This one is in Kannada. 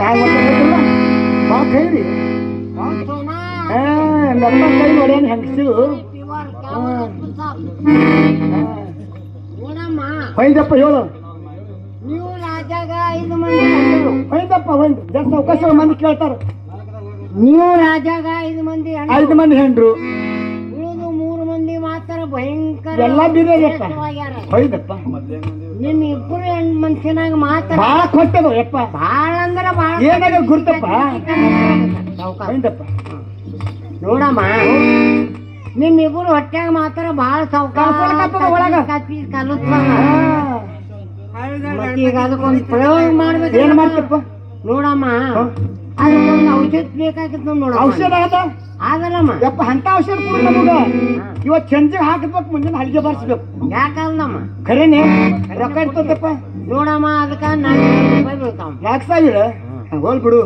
ಹ್ಯಾಂಗ ಮಾತಾಡ್ಬೇಕಲ್ಲ ಭಾಳ ಕೈ ರೀ ನನ್ನ ಕೈ ನೋಡ್ಯಾನ ಹೆಂಗಸು ಹೊಯ್ದಪ್ಪ ಹೇಳು ನೀವು ರಾಜಾಗ 5 ಮಂದಿ ಹೊಯ್ದಪ್ಪ ಹೊಯ್ದು ಜಾಸ್ತಿ ಅವಕಾಶ ಮಂದಿ ಕೇಳ್ತಾರ ನೀವು ರಾಜಾಗ 5 ಮಂದಿ 5 ಮಂದಿ ಹೆಂಡ್ರು ಉಳಿದು 3 ಮಂದಿ ಮಾತ್ರ ಭಯಂಕರ ಎಲ್ಲ ಬೀರಪ್ಪ ಹೊಯ್ದಪ್ಪ ನಿಮ್ ಇಬ್ಬರು ಹೆಣ್ಣು ಮನುಷ್ಯನಾಗ ಮಾತ್ರ ಭಾಳ ಕೊಟ್ಟದು ಯಪ್ಪ ಭಾಳ ಅಂದ್ರ ಭಾಳ ಏನಾಗ ಗುರ್ತಪ್ಪ ಹೊಯ್ದಪ್ಪ ನೋಡಮ್ಮ ನಿಮ್ಮಿಬ್ಬರು ಹೊಟ್ಯಾಗ ಮಾತ್ರ ಭಾಳ ಒಳಗ ಈಗ ಅದಕ್ಕೊಂದು ಪ್ರಯೋಗ ಮಾಡ್ಬೇಕು ಏನ್ ಮಾಡ್ತಪ್ಪ ನೋಡಮ್ಮ ಅದಕ್ಕೊಂದು ಔಷಧ ಬೇಕಾಗಿತ್ತು ನೋಡ ಔಷಧ ಅದ ಆಗಲ್ಲಮ್ಮ ಯಪ್ಪ ಅಂತ ಔಷಧ ಕೊಡು ನಮಗ ಇವತ್ತು ಸಂಜೆಗೆ ಹಾಕಬೇಕು ಮುಂಜಾನೆ ಹಲ್ಗೆ ಬಾರಿಸ್ಬೇಕು ಯಾಕಲ್ಲಮ್ಮ ಖರೇನೆ ರೊಕ್ಕ ಇರ್ತದಪ್ಪ ನೋಡಮ್ಮ ಅದಕ್ಕ 4,000 ರೂಪಾಯಿ ಬೀಳ್ತಾವ 4,000 ಹೋಲ್ ಬಿಡು